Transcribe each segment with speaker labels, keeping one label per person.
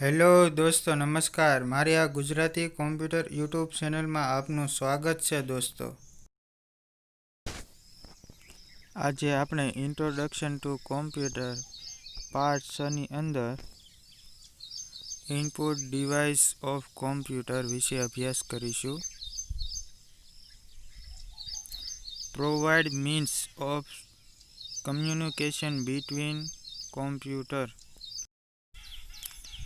Speaker 1: Hello દોસ્તો, નમસ્કાર. મારી આ ગુજરાતી કોમ્પ્યુટર યુટ્યુબ ચેનલમાં આપનું સ્વાગત છે. દોસ્તો, આજે આપણે ઇન્ટ્રોડક્શન ટુ કોમ્પ્યુટર પાર્ટ 6 ની અંદર ઇનપુટ ડિવાઇસ ઓફ કોમ્પ્યુટર વિશે અભ્યાસ કરીશું. Provide means of communication between computer.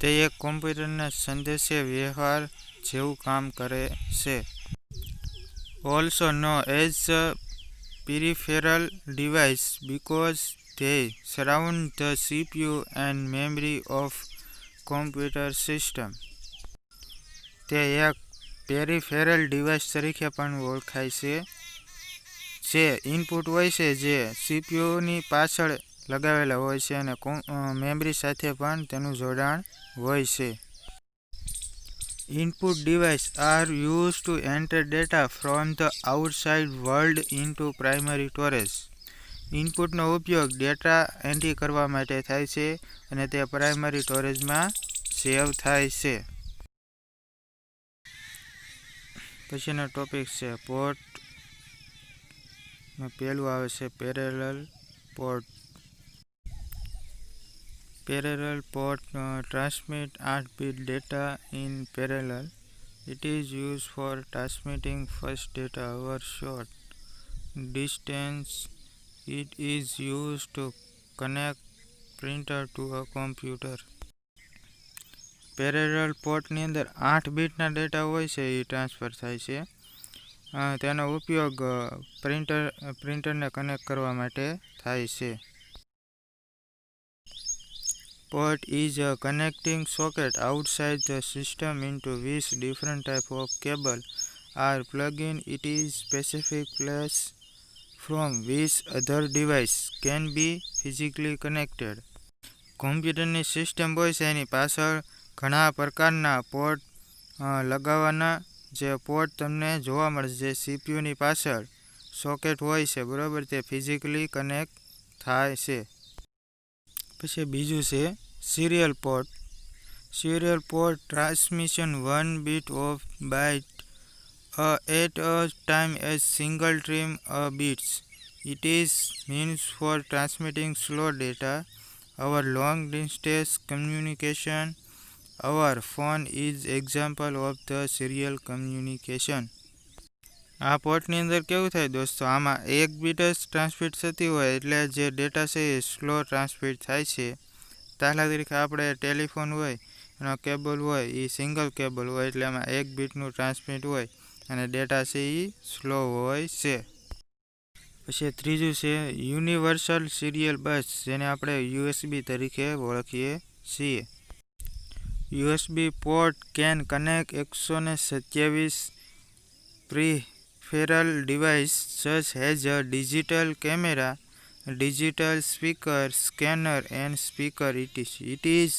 Speaker 1: તે એક કોમ્પ્યુટરના સંદેશા વ્યવહાર જેવું કામ કરે છે. Also known as peripheral device because they surround the CPU and memory of computer system. તે એક પેરિફેરલ ડિવાઇસ તરીકે પણ ઓળખાય છે, જે ઇનપુટ હોય છે જે સીપીયુની પાછળ લગાવેલા હોય છે અને મેમરી સાથે પણ તેનું જોડાણ હોય છે. Input devices are used to enter data from the outside world into primary storage. ઇનપુટનો ઉપયોગ ડેટા એન્ટ્રી કરવા માટે થાય છે અને તે પ્રાઇમરી સ્ટોરેજમાં સેવ થાય છે. પછીનો ટોપિક છે પોર્ટ. પહેલું આવે છે parallel port. Parallel port transmit 8-bit data in parallel. It is used for transmitting fast data over short distance. It is used to connect printer to a computer. Parallel પોર્ટની અંદર 8 બીટના data હોય છે એ transfer થાય છે. તેનો ઉપયોગ પ્રિન્ટરને connect કરવા માટે થાય છે. Port is a connecting socket outside the system into which different types of cable are plugged in. It is specific place from which other device can be physically connected. કોમ્પ્યુટરની system હોય છે એની પાછળ ઘણા પ્રકારના પોર્ટ લગાવવાના જે port તમને જોવા મળશે, જે સીપીયુની પાછળ સોકેટ હોય છે, બરાબર, તે ફિઝિકલી કનેક્ટ થાય છે. પછી બીજું છે serial port. Serial port transmission 1 bit of byte at a time as single stream of bits. It is means for transmitting slow data. Our long distance communication. Our phone is example of the serial communication. આ પોર્ટની અંદર કેવું થાય દોસ્તો, આમાં 1 bit જ transmit થતી હોય એટલે જે ડેટા છે એ સ્લો ટ્રાન્સમિટ થાય છે. દાખલા તરીકે આપણે ટેલિફોન હોય એનો કેબલ હોય એ સિંગલ કેબલ હોય એટલે એમાં 1 બીટનું ટ્રાન્સમિટ હોય અને ડેટા છે એ સ્લો હોય છે. પછી ત્રીજું છે યુનિવર્સલ સિરિયલ બસ, જેને આપણે યુએસબી તરીકે ઓળખીએ છીએ. USB port can connect 127 peripheral devices such as a digital camera, digital speaker, scanner and speaker etc. It is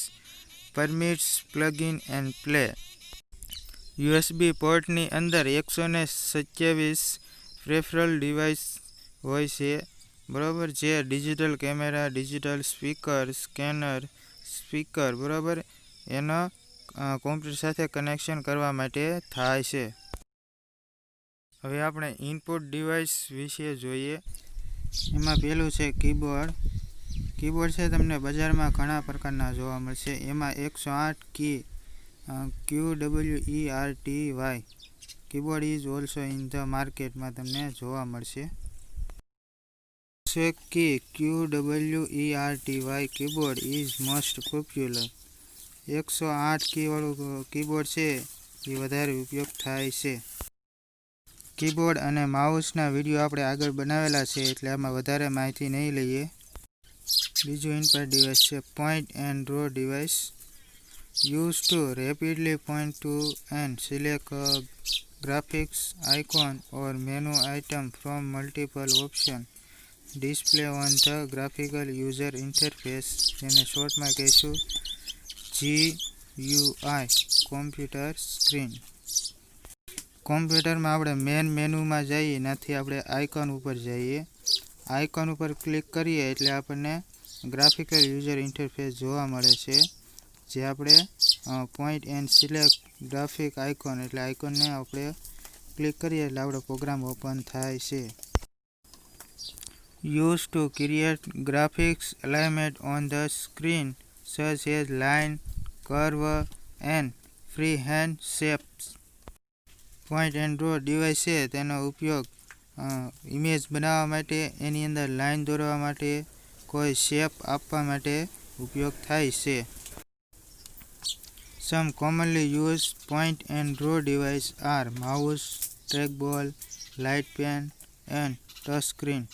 Speaker 1: permits plug in and play. USB પોર્ટની અંદર 127 પેરિફેરલ ડિવાઇસ હોય છે, બરાબર, જે digital camera, digital speaker, scanner, speaker, બરાબર, એનો computer સાથે connection કરવા માટે થાય છે. હવે આપણે ઇનપુટ ડિવાઇસ વિશે જોઈએ. એમાં પહેલું છે કીબોર્ડ. કીબોર્ડ છે તમને બજારમાં ઘણા પ્રકારના જોવા મળશે. એમાં 108 કી QWERTY keyboard is also in the માર્કેટમાં તમને જોવા મળશે. કી QWERTY keyboard is most popular. 108 કી વાળું કીબોર્ડ છે એ વધારે ઉપયોગ થાય છે. કીબોર્ડ અને માઉસના વિડીયો આપણે આગળ બનાવેલા છે એટલે આમાં વધારે માહિતી નહીં લઈએ. બીજું ઇનપુટ ડિવાઇસ છે point and draw device. Use to rapidly point to and select graphics icon or menu item from multiple option display on the graphical user interface, જેને શોર્ટમાં કહીશું GUI, કોમ્પ્યુટર સ્ક્રીન. કોમ્પ્યુટરમાં આપણે મેન મેનુમાં જઈએ, એનાથી આપણે આઇકોન ઉપર જઈએ. આઇકોન ઉપર ક્લિક કરીએ એટલે આપણને ગ્રાફિકલ યુઝર ઇન્ટરફેસ જોવા મળે છે, જે આપણે point and select graphic icon એટલે આઇકોનને આપણે ક્લિક કરીએ એટલે આપણો પ્રોગ્રામ ઓપન થાય છે. Use to create graphics alignment on the screen such as line, curve and freehand shapes. Point and draw device છે તેનો ઉપયોગ ઇમેજ બનાવવા માટે, એની અંદર લાઇન દોરવા માટે, કોઈ શેપ આપવા માટે ઉપયોગ થાય છે. Some commonly used point and draw devices are mouse, trackball, light pen and touchscreen.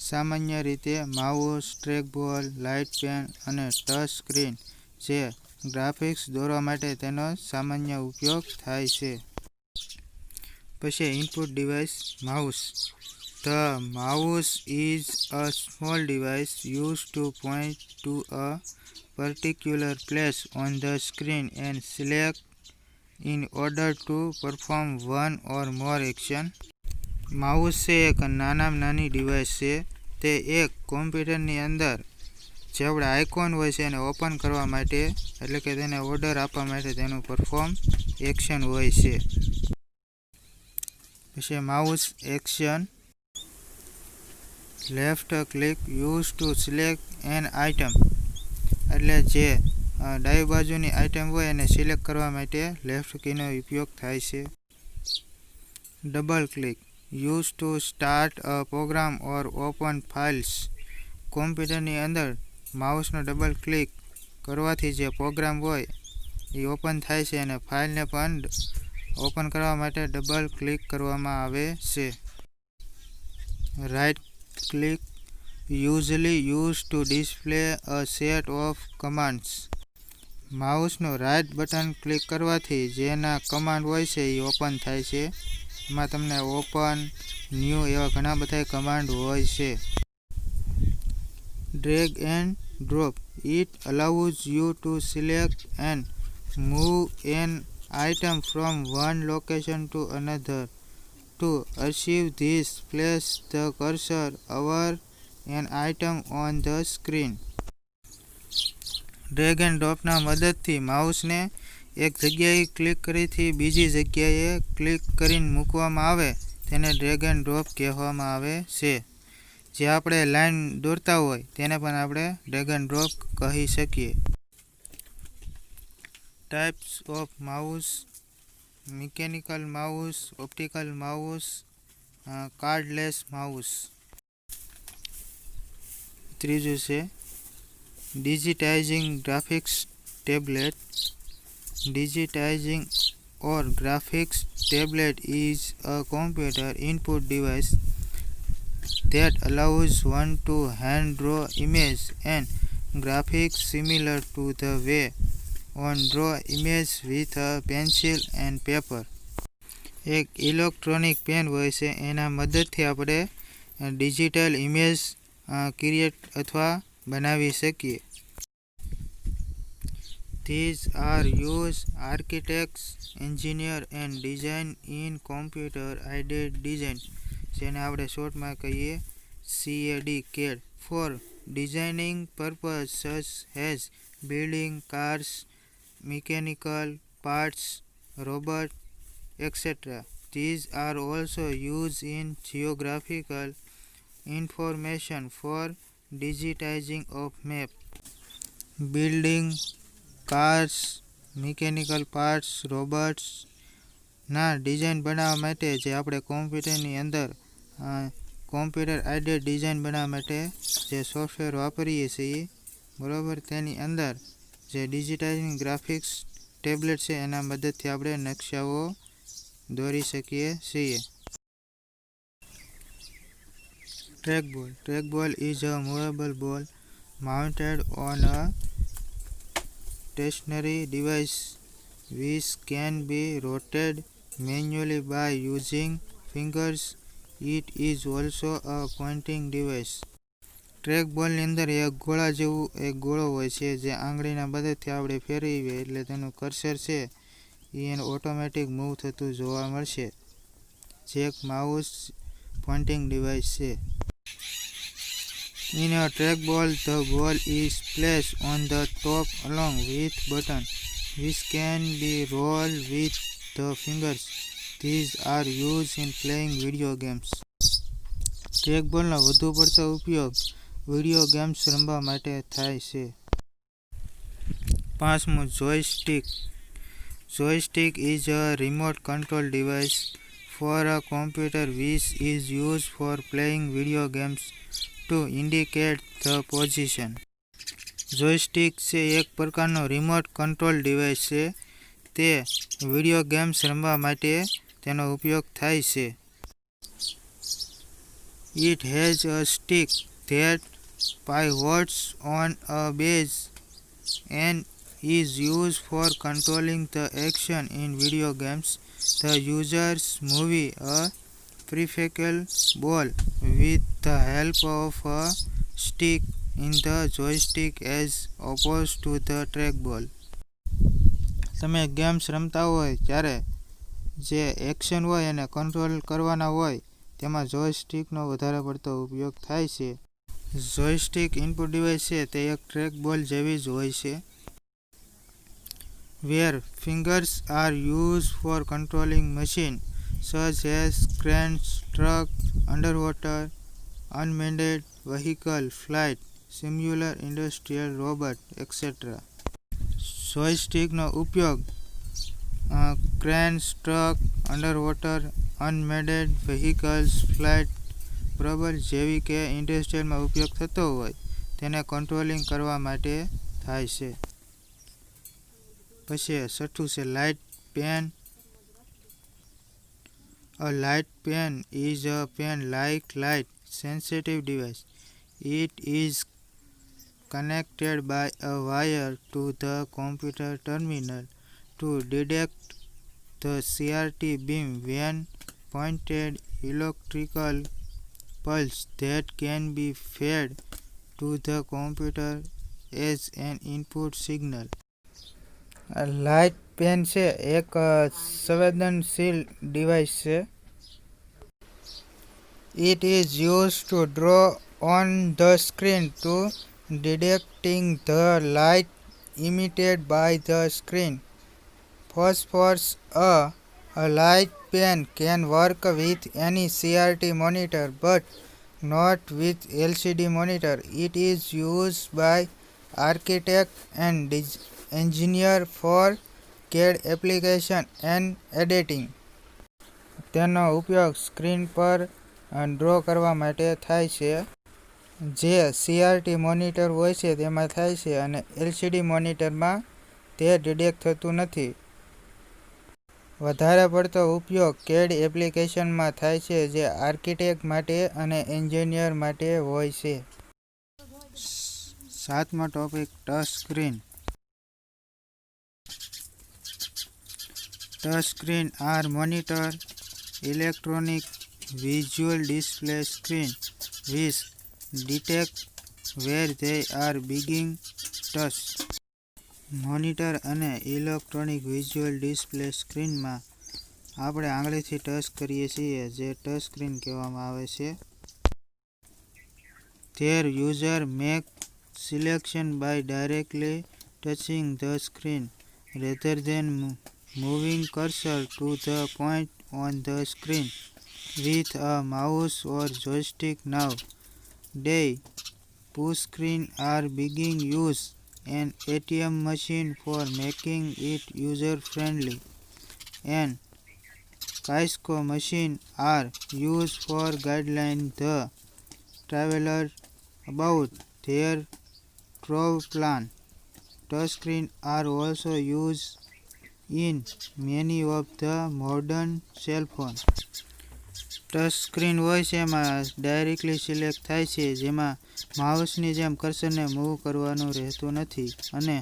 Speaker 1: સામાન્ય રીતે માઉસ, ટ્રેકબોલ, લાઇટ પેન અને ટચ સ્ક્રીન જે ગ્રાફિક્સ દોરવા માટે તેનો સામાન્ય ઉપયોગ થાય છે. પછી input device mouse. The mouse is a small device used to point to a particular place on the screen and select in order to perform one or more action. Mouse છે એક નાનામાં નાની ડિવાઇસ છે. તે એક કોમ્પ્યુટરની અંદર જે આપણે આઇકોન હોય છે એને ઓપન કરવા માટે એટલે કે તેને ઓર્ડર આપવા માટે તેનું પરફોર્મ એક્શન હોય છે. પછી mouse action. Left click use to select an item એટલે જે ડાબી બાજુની આઇટમ હોય એને સિલેક્ટ કરવા માટે લેફ્ટ કીનો ઉપયોગ થાય છે. Double click use to start a program or open files. કોમ્પ્યુટરની અંદર માઉસનો ડબલ ક્લિક કરવાથી જે પ્રોગ્રામ હોય એ ઓપન થાય છે અને ફાઇલને પણ ઓપન કરવા માટે ડબલ ક્લિક કરવામાં આવે છે. Right click usually used to display a set of commands. માઉસનું રાઇટ બટન ક્લિક કરવાથી જેના કમાન્ડ હોય છે એ ઓપન થાય છે. એમાં તમને ઓપન, ન્યૂ એવા ઘણા બધા કમાન્ડ હોય છે. Drag and drop. It allows you to select and move an item from one location to another. To achieve this, place the cursor over an item on the screen. Drag and ડ્રોપના મદદથી માઉસને એક જગ્યાએ click કરીથી બીજી જગ્યાએ click કરીને મૂકવામાં આવે તેને ડ્રેગ એન્ડ ડ્રોપ કહેવામાં આવે છે. જે આપણે લાઇન દોરતા હોય તેને પણ આપણે ડ્રેગ એન્ડ ડ્રોપ કહી શકીએ. Types of mouse. Mechanical mouse, optical mouse, cordless mouse. ત્રીજું છે digitizing graphics tablet. Digitizing or graphics tablet is a computer input device that allows one to hand draw image and graphics similar to the way one draw image with a pencil and paper. એક electronic pen હોય છે એના મદદથી આપણે digital image create અથવા બનાવી શકીએ. These are used architects, engineer and design in computer-aided design જેને આપણે શોર્ટમાં કહીએ CAD for designing purpose such as building cars, mechanical parts, robot, etc. These are also used in geographical information for digitizing of map. Building cars, mechanical parts, robots ના design બનાવવા માટે જે આપણે કોમ્પ્યુટરની અંદર computer આઇડેડ design બનાવવા માટે જે software વાપરીએ છીએ બરાબર તેની અંદર જે ડિજિટાઇઝિંગ ગ્રાફિક્સ ટેબ્લેટ છે એના મદદથી આપણે નકશાઓ દોરી શકીએ છીએ. Trackball. Trackball is a movable ball mounted on a stationary device which can be rotated manually by using fingers. It is also a pointing device. ટ્રેકબોલની અંદર એક ગોળા જેવું એક ગોળો હોય છે જે આંગળીના મદદથી આપણે ફેરવીએ એટલે તેનું કર્સર છે એ એનું ઓટોમેટિક મૂવ થતું જોવા મળશે જે એક માઉસ પોઇન્ટિંગ ડિવાઇસ છે. In a trackball, the ball is placed on the top along with button. which can be rolled with the fingers. These are used in playing video games. ટ્રેકબોલનો વધુ પડતો ઉપયોગ video games રમવા માટે થાય છે. 5. જોયસ્ટિક. Joystick is a remote control device for a computer which is used for playing video games to indicate the position. જોયસ્ટિક છે એક પ્રકારનો રિમોટ કંટ્રોલ ડિવાઇસ છે. તે વિડીયો ગેમ્સ રમવા માટે તેનો ઉપયોગ થાય છે. It has a stick that pivots on a base and is used for controlling the action in video games. The users move a peripheral ball with the help of a stick in the joystick as opposed to the trackball. તમે games રમતા હોય ત્યારે જે action હોય એને control કરવાના હોય તેમાં જોયસ્ટિકનો વધારે પડતો ઉપયોગ થાય છે. જોયસ્ટિક ઇનપુટ ડિવાઇસ છે તે એક ટ્રેક બોલ જેવી જ હોય છે. Where fingers are used for controlling machines such as cranes, truck, underwater, unmanned vehicle, flight, simular industrial robot, etc. જોયસ્ટિકનો ઉપયોગ cranes, truck, underwater, unmanned vehicles, flight, બરાબર જેવી કે ઇન્ડસ્ટ્રીયલમાં ઉપયોગ થતો હોય તેને કંટ્રોલિંગ કરવા માટે થાય છે. પછી 6 છે light pen. A light pen is a pen like light sensitive device. It is connected by a wire to the computer terminal to detect the CRT beam when pointed electrical pulse that can be fed to the computer as an input signal. Light pen છે એક સંવેદનશીલ device છે. It is used to draw on the screen to detecting the light emitted by the screen. Phosphors. A light pen can work with any CRT monitor but not with LCD monitor. It is used by architects and engineers for CAD application and editing. તેનો ઉપયોગ screen પર draw કરવા માટે થાય છે. જે CRT monitor હોય છે તેમાં થાય છે અને LCD મોનિટરમાં તે ડિટેક્ટ થતું નથી. વધારે પડતો ઉપયોગ CAD એપ્લિકેશનમાં થાય છે જે આર્કિટેક્ટ માટે અને એન્જિનિયર માટે હોય છે. 7મો topic touch screen. Touch screen are monitor, electronic visual display screen which detect where they are being touched. Monitor અને ઇલેક્ટ્રોનિક વિઝ્યુઅલ ડિસ્પ્લે સ્ક્રીનમાં આપણે આંગળીથી ટચ કરીએ છીએ જે ટચ સ્ક્રીન કહેવામાં આવે છે. Their user make selection by directly touching the screen rather than moving cursor to the point on the screen with a mouse or joystick. Nowadays, push screen are being used an ATM machine for making it user-friendly, and Kaisco machine are used for guiding the traveler about their travel plan. Touchscreen are also used in many of the modern cell phones. Touch screen હોય છે એમાં directly select થાય છે જેમાં માઉસની જેમ કર્સરને move કરવાનું રહેતું નથી અને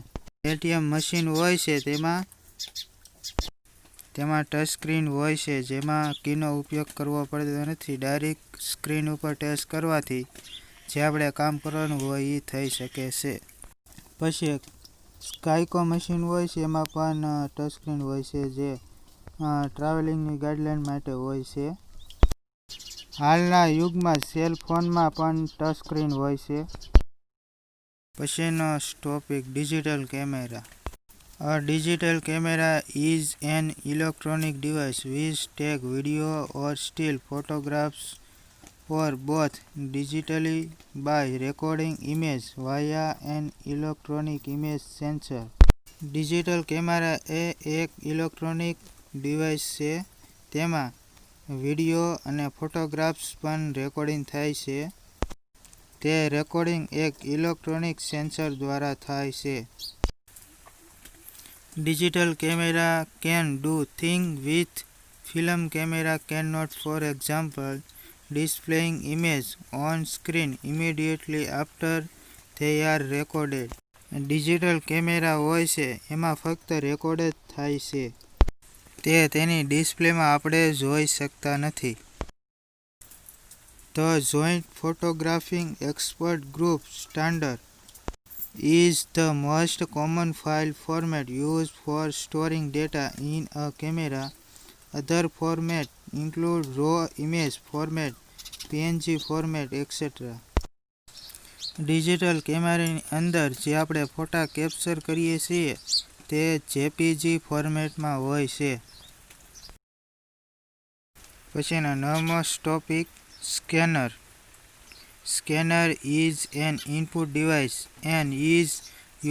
Speaker 1: એટીએમ મશીન હોય છે તેમાં ટચ સ્ક્રીન હોય છે જેમાં કીનો ઉપયોગ કરવો પડતો નથી. ડાયરેક્ટ સ્ક્રીન ઉપર ટચ કરવાથી જે આપણે કામ કરવાનું હોય એ થઈ શકે છે. પછી સ્કાયકો મશીન હોય છે એમાં પણ ટચ સ્ક્રીન હોય છે જે ટ્રાવેલિંગની ગાઈડલાઈન માટે હોય છે. હાલના યુગમાં સેલ ફોનમાં પણ ટચ સ્ક્રીન હોય છે. પછીનો topic digital camera. A digital camera is an electronic device which takes video or still photographs or both digitally by recording image via an electronic image sensor. Digital camera એ એક electronic device છે. તેમાં video અને photographs પણ recording થાય છે. તે recording એક ઇલેક્ટ્રોનિક સેન્સર દ્વારા થાય છે. Digital camera can do things which film camera cannot. For example, displaying image on screen immediately after they are recorded. Digital camera હોય છે એમાં ફક્ત રેકોર્ડ જ થાય છે. તે તેની ડિસ્પ્લેમાં આપણે જોઈ શકતા નથી. The Joint Photographing Expert Group Standard is the most common file format used for storing data in a camera. Other formats include RAW image format, PNG format, etc. Digital કેમેરાની અંદર જે આપણે ફોટા કેપ્ચર કરીએ છીએ તે JPG ફોર્મેટમાં હોય છે. પછીનો નવમો topic scanner. Scanner is an input device and is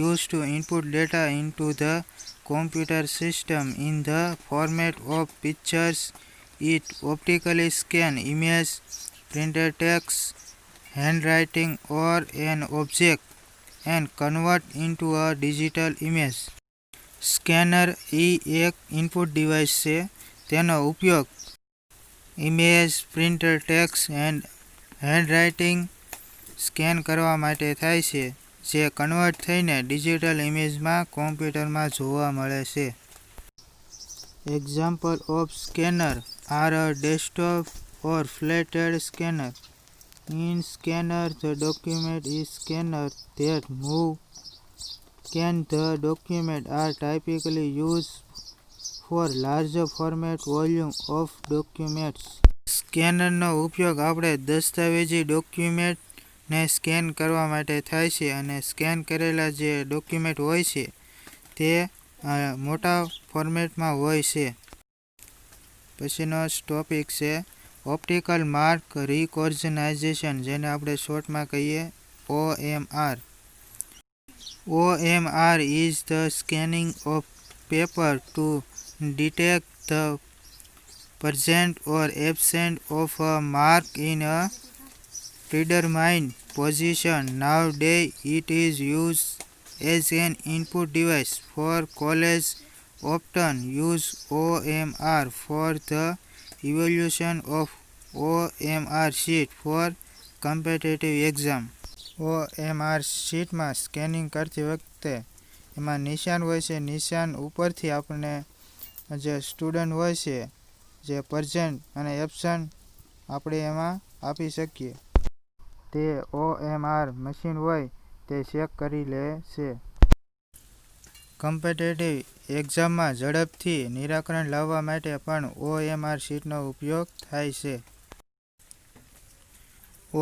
Speaker 1: used to input data into the computer system in the format of pictures. It optically scans images, printed text, handwriting or an object and convert into a digital image. Scanner એ એક input device છે. તેનો ઉપયોગ image, printed text and handwriting scan કરવા માટે થાય છે, જે કન્વર્ટ થઈને ડિજિટલ ઇમેજમાં કોમ્પ્યુટરમાં જોવા મળે છે. Example of scanner are a desktop or flat head scanner. In scanner, the document is scanned that move. Scan the document are typically used for larger format volume of documents. સ્કેનરનો ઉપયોગ આપણે દસ્તાવેજી ડોક્યુમેન્ટને scan કરવા માટે થાય છે અને સ્કેન કરેલા જે ડોક્યુમેન્ટ હોય છે તે મોટા ફોર્મેટમાં હોય છે. પછીનો ટોપિક છે ઓપ્ટિકલ માર્ક રિકોગ્નાઇઝેશન, જેને આપણે શોર્ટમાં કહીએ OMR. OMR is the scanning of paper to detect the presence or absence of a mark in a predetermined position. Nowadays, it is used as an input device for college. Often use OMR for the evaluation of OMR sheet for competitive exam. OMR શીટમાં scanning કરતી વખતે એમાં નિશાન હોય છે. નિશાન ઉપરથી આપણને જે સ્ટુડન્ટ હોય છે જે પ્રેઝન્ટ અને એબસન્ટ આપણે એમાં આપી શકીએ. તે OMR મશીન હોય તે ચેક કરી લે છે. કમ્પિટિટિવ એક્ઝામમાં ઝડપથી નિરાકરણ લાવવા માટે પણ OMR શીટનો ઉપયોગ થાય છે.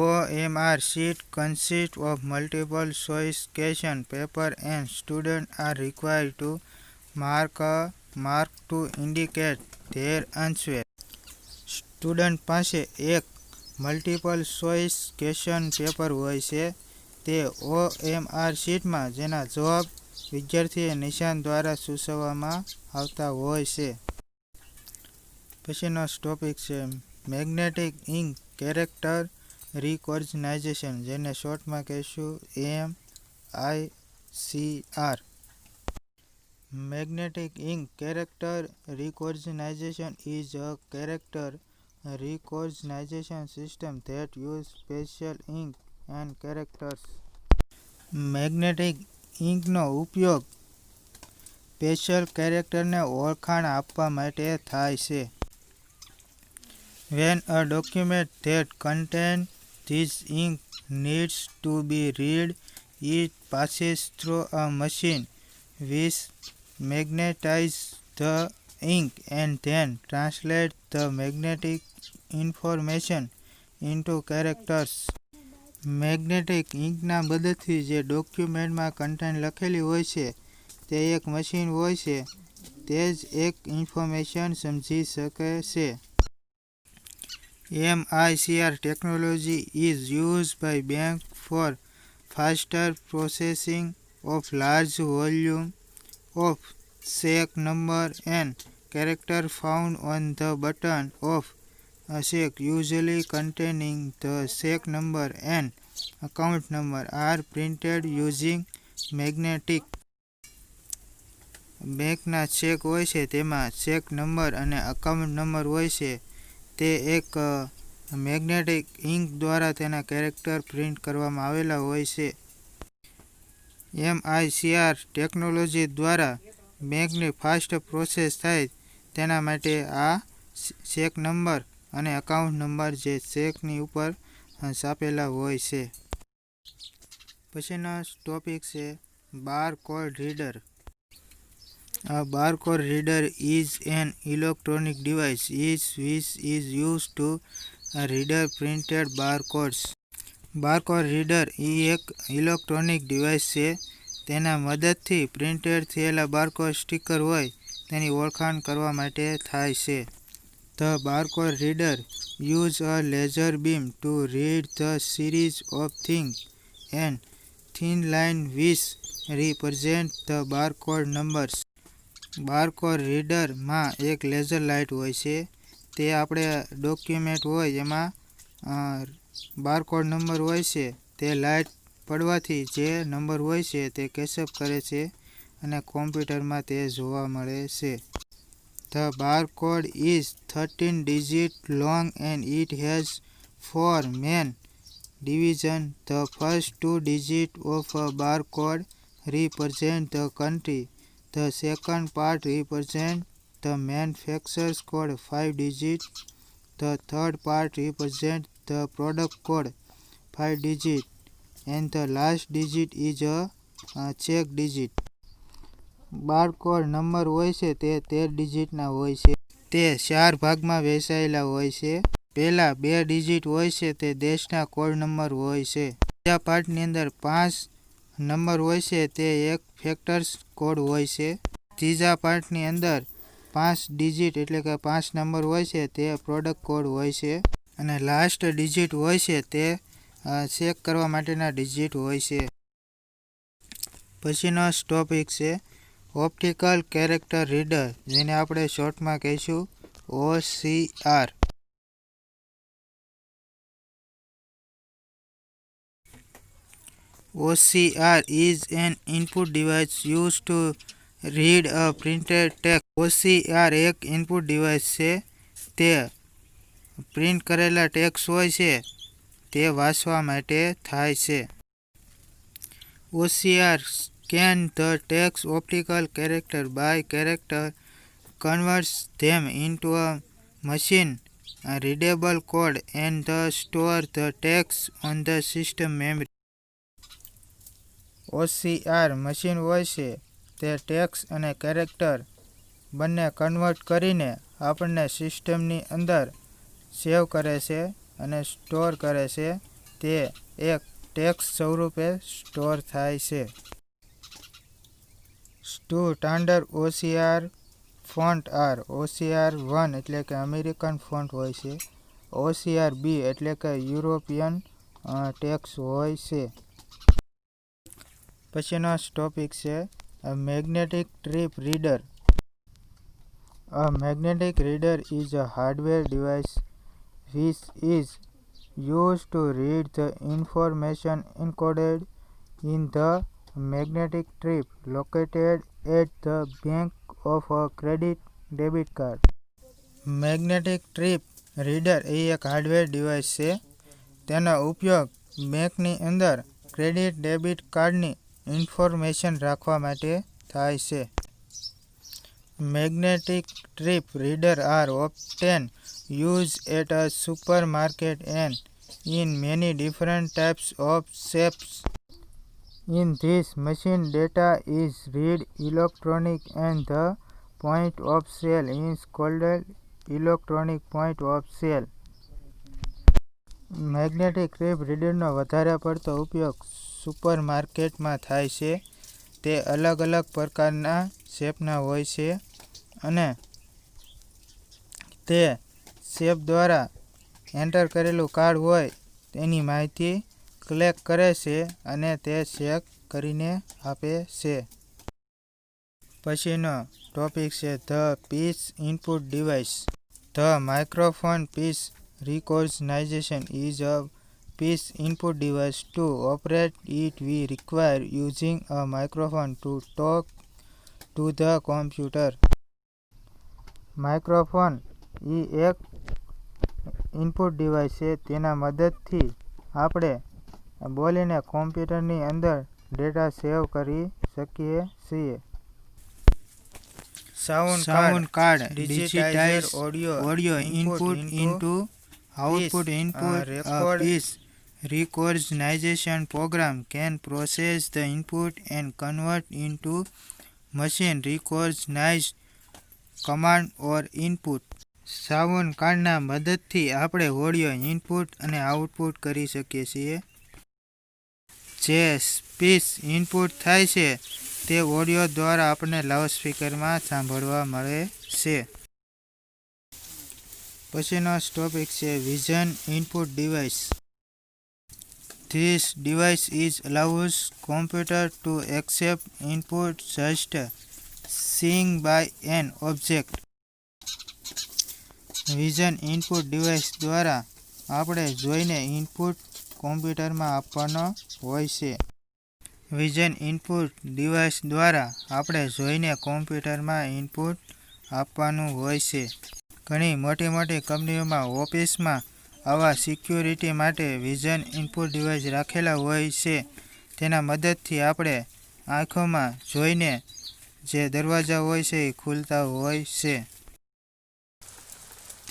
Speaker 1: OMR sheet consists of multiple choice question paper and students are required to mark to indicate their answer. Student પાસે એક મલ્ટિપલ ચોઇસ ક્વેશ્ચન પેપર હોય છે. તે OMR શીટમાં જેના જવાબ વિદ્યાર્થીએ નિશાન દ્વારા સૂચવવામાં આવતા હોય છે. પછીનો ટોપિક છે મેગ્નેટિક ઇંક કેરેક્ટર રિકોગ્નાઇઝેશન, જેને શોર્ટમાં કહીશું MICR. Magnetic ink character recognition is a character recognition system that uses special ink and characters. Magnetic ઇંકનો ઉપયોગ સ્પેશિયલ કેરેક્ટરને ઓળખાણ આપવા માટે થાય છે. When a document that contains this ink needs to be read, it passes through a machine which magnetizes the ink and then translates the magnetic information into characters. Magnetic ઇંકના મદદથી જે ડોક્યુમેન્ટમાં કન્ટેન્ટ લખેલી હોય છે તે એક મશીન હોય છે તે જ એક ઇન્ફોર્મેશન સમજી શકે છે. MICR technology is used by banks for faster processing of large volume of check number and character found on the button of a check, usually containing the check number and account number, are printed using magnetic. બેંકના check હોય છે તેમાં check number અને account number હોય છે તે એક magnetic ink દ્વારા તેના કેરેક્ટર પ્રિન્ટ કરવામાં આવેલા હોય છે. MICR ટેકનોલોજી દ્વારા બેંકની ફાસ્ટ પ્રોસેસ થાય તેના માટે આ ચેક નંબર અને અકાઉન્ટ નંબર જે ચેકની ઉપર છાપેલા હોય છે. પછીનો ટોપિક છે barcode reader. A barcode reader is an electronic device which is used to read printed barcodes. Barcode reader એ એક ઇલેક્ટ્રોનિક ડિવાઇસ છે. તેના મદદથી પ્રિન્ટેડ થયેલા બારકોડ સ્ટીકર હોય તેની ઓળખાણ કરવા માટે થાય છે. The barcode reader uses a laser beam to read the series of things and thin line which represent the barcode numbers. Barcode રીડરમાં એક લેઝર લાઇટ હોય છે. તે આપણે ડોક્યુમેન્ટ હોય એમાં બારકોડ નંબર હોય છે તે લાઇટ પડવાથી જે નંબર હોય છે તે કેચઅપ કરે છે અને કોમ્પ્યુટરમાં તે જોવા મળે છે. The barcode is 13 digits long and it has 4 main divisions. The first 2 digits of a barcode represent the country. The second part represents the manufacturer's code 5 digits. The third part represents the product code 5 digits. And the last digit is a check digit. Barcode number હોય છે તે 13 ડિજિટના હોય છે. તે 4 ભાગમાં વહેંચાયેલા હોય છે. પહેલા 2 ડિજિટ હોય છે તે દેશના કોડ નંબર હોય છે. બીજા પાર્ટની અંદર 5 નંબર હોય છે તે એક ફેક્ટર્સ કોડ હોય છે. ત્રીજા પાર્ટની અંદર 5 ડિજિટ એટલે કે 5 નંબર હોય છે તે પ્રોડક્ટ કોડ હોય છે. અને લાસ્ટ ડિજિટ હોય છે તે ચેક કરવા માટેના ડિજિટ હોય છે. પછીનો ટોપિક છે ઓપ્ટિકલ કેરેક્ટર રીડર, જેને આપણે શોર્ટમાં કહીશું OCR. OCR is an input device used to read a printed text. OCR એક ઇનપુટ ડિવાઇસ છે. તે પ્રિન્ટ કરેલા ટેક્સ્ટ હોય છે તે વાંચવા માટે થાય છે. OCR scan the text optical character by character, converts them into a machine readable code and store the text on the system memory. OCR machine હોય છે તે ટેક્સ્ટ અને કેરેક્ટર બંને કન્વર્ટ કરીને આપણને સિસ્ટમની અંદર સેવ કરે છે અને સ્ટોર કરે છે. તે એક ટેક્સ્ટ સ્વરૂપે સ્ટોર થાય છે. Standard OCR font R OCR1 એટલે કે અમેરિકન ફોન્ટ હોય છે. OCR2 એટલે કે યુરોપિયન ટેક્સ્ટ હોય છે. પછીનો ટોપિક છે magnetic strip reader. A magnetic reader is a hardware device which is used to read the information encoded in the magnetic strip located at the back of a credit debit card. Magnetic strip reader એ એક hardware device છે. તેનો ઉપયોગ બેંકની અંદર credit debit કાર્ડની information રાખવા માટે થાય છે. Magnetic strip readers are often used at a supermarket and in many different types of shops. In this machine, data is read electronic and the point of sale is called electronic point of sale. Magnetic strip રીડરનો વધારે પડતો ઉપયોગ સુપરમાર્કેટમાં થાય છે. તે અલગ અલગ પ્રકારના શેપના હોય છે અને તે શેપ દ્વારા એન્ટર કરેલું કાર્ડ હોય તેની માહિતી કલેક્ટ કરે છે અને તે ચેક કરીને આપે છે. પછીનો ટોપિક છે the speech input device. The microphone speech recognition is a piece input device. To operate it, we require using a microphone to talk to the computer. Microphone એ એક ઇનપુટ ડિવાઇસ છે. તેના મદદથી આપણે બોલીને કોમ્પ્યુટરની અંદર ડેટા સેવ કરી શકીએ છીએ. Sound card digitize audio input into output input. A piece recognition program can process the input and convert into machine recognized command or input. Sound કાર્ડના મદદથી આપણે ઓડિયો ઇનપુટ અને આઉટપુટ કરી શકીએ છીએ. જે પીસ ઇનપુટ થાય છે તે ઓડિયો દ્વારા આપણને લાઉડસ્પીકરમાં સાંભળવા મળે છે. પછીનો ટોપિક છે vision input device. This device is allows computer to accept input just seeing by an object. Vision input device દ્વારા આપણે જોઈને ઇનપુટ કોમ્પ્યુટરમાં આપવાનો હોય છે. વિઝન ઇનપુટ ડિવાઇસ દ્વારા આપણે જોઈને કોમ્પ્યુટરમાં ઇનપુટ આપવાનું હોય છે. ઘણી મોટી મોટી કંપનીઓમાં ઓફિસમાં આવા સિક્યુરિટી માટે વિઝન ઇનપુટ ડિવાઇસ રાખેલા હોય છે. તેના મદદથી આપણે આંખોમાં જોઈને જે દરવાજા હોય છે એ ખુલતા હોય છે.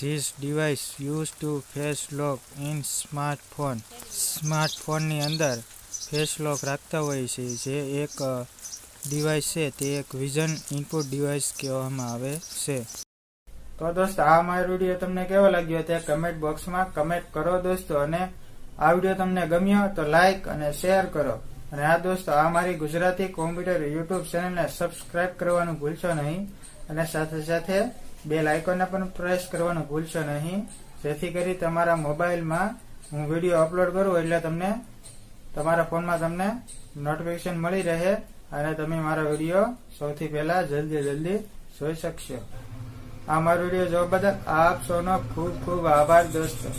Speaker 1: This device used to face lock in smartphone. સ્માર્ટફોનની અંદર ફેસ લોક રાખતા હોય છે જે એક ડિવાઇસ છે તે એક વિઝન ઇનપુટ ડિવાઇસ કહેવામાં આવે છે. તો દોસ્તો આ મારો વિડીયો તમને કેવો લાગ્યો તે કમેન્ટ બોક્સમાં કમેન્ટ કરો દોસ્તો. અને આ વિડીયો તમને ગમ્યો તો લાઈક અને શેર કરો. અને આ દોસ્તો આ મારી ગુજરાતી કોમ્પ્યુટર યુટ્યુબ ચેનલને સબસ્ક્રાઇબ કરવાનું ભૂલશો નહીં અને સાથે સાથે બેલ આઇકોનને પણ પ્રેસ કરવાનું ભૂલશો નહીં, જેથી કરી તમારા મોબાઈલમાં હું વિડીયો અપલોડ કરું એટલે તમને તમારા ફોનમાં તમને નોટિફિકેશન મળી રહે અને તમે મારા વિડીયો સૌથી પહેલા જલ્દી જોઈ શકશો. આ મારો વિડીયો જોવા બદલ આપ સૌનો ખૂબ ખૂબ આભાર દોસ્તો.